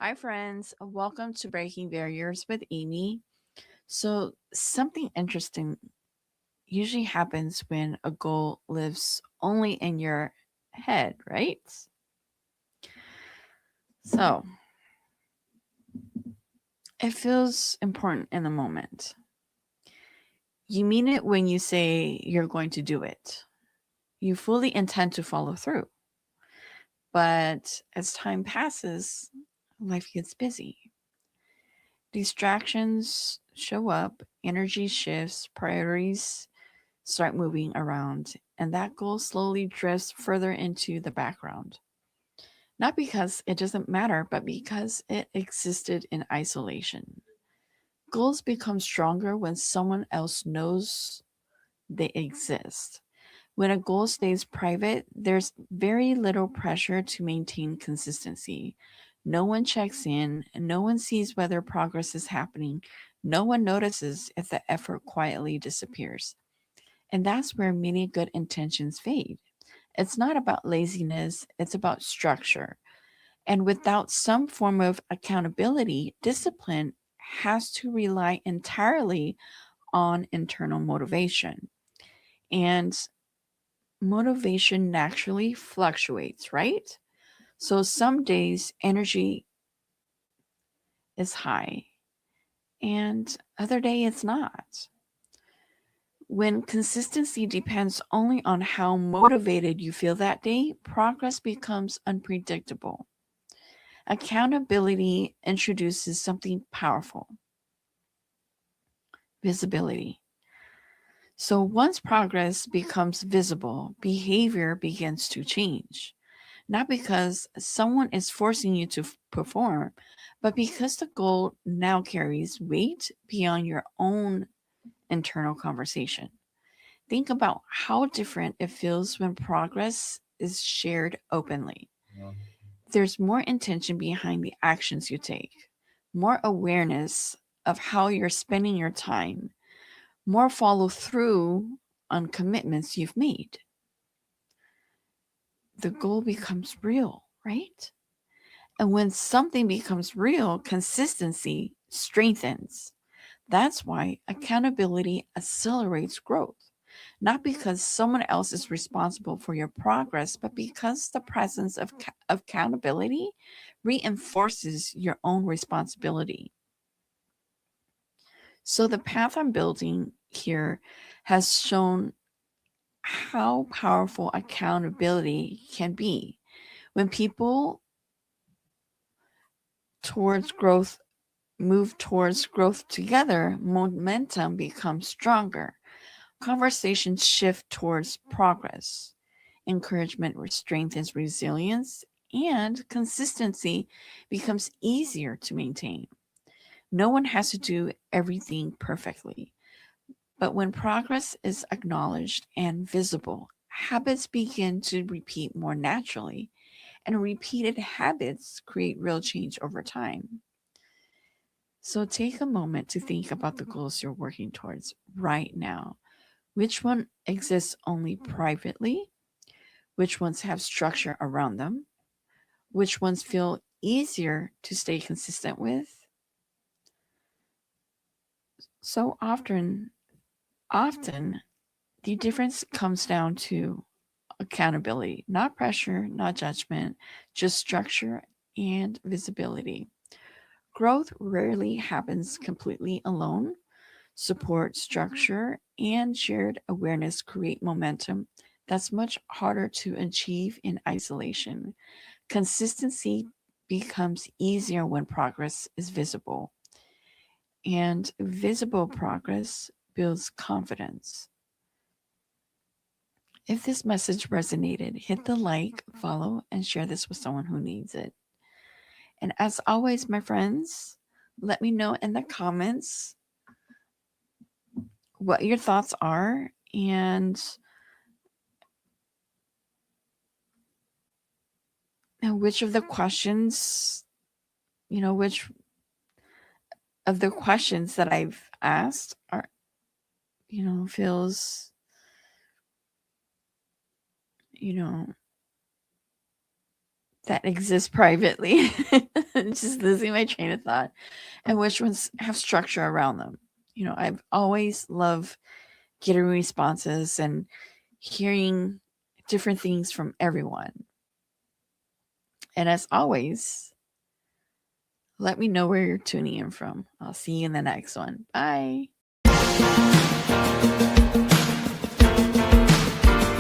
Hi, friends. Welcome to Breaking Barriers with Amy. So, something interesting usually happens when a goal lives only in your head, right? So, it feels important in the moment. You mean it when you say you're going to do it, you fully intend to follow through. But as time passes, life gets busy. Distractions show up, energy shifts, priorities start moving around, and that goal slowly drifts further into the background. Not because it doesn't matter, but because it existed in isolation. Goals become stronger when someone else knows they exist. When a goal stays private, there's very little pressure to maintain consistency. No one checks in, no one sees whether progress is happening, no one notices if the effort quietly disappears. And that's where many good intentions fade. It's not about laziness, it's about structure. And without some form of accountability, discipline has to rely entirely on internal motivation. And motivation naturally fluctuates, right? So some days energy is high and other day it's not. When consistency depends only on how motivated you feel that day, progress becomes unpredictable. Accountability introduces something powerful: visibility. So once progress becomes visible, behavior begins to change. Not because someone is forcing you to perform, but because the goal now carries weight beyond your own internal conversation. Think about how different it feels when progress is shared openly. There's more intention behind the actions you take, more awareness of how you're spending your time, more follow through on commitments you've made. The goal becomes real, right? And when something becomes real, consistency strengthens. That's why accountability accelerates growth. Not because someone else is responsible for your progress, but because the presence of accountability reinforces your own responsibility. So, the path I'm building here has shown how powerful accountability can be. When people towards growth move towards growth together, momentum becomes stronger. Conversations shift towards progress. Encouragement strengthens resilience, and consistency becomes easier to maintain. No one has to do everything perfectly, but when progress is acknowledged and visible, habits begin to repeat more naturally, and repeated habits create real change over time. So take a moment to think about the goals you're working towards right now. Which one exists only privately? Which ones have structure around them? Which ones feel easier to stay consistent with? So often the difference comes down to accountability, not pressure, not judgment, just structure and visibility. Growth rarely happens completely alone. Support, structure, and shared awareness create momentum that's much harder to achieve in isolation. Consistency becomes easier when progress is visible, and visible progress builds confidence. If this message resonated, hit the like, follow, and share this with someone who needs it. And as always, my friends, let me know in the comments what your thoughts are and which of the questions, which of the questions that I've asked are, feels, you know, that exist privately. Just losing my train of thought. And which ones have structure around them. I've always loved getting responses and hearing different things from everyone. And as always, let me know where you're tuning in from. I'll see you in the next one. Bye.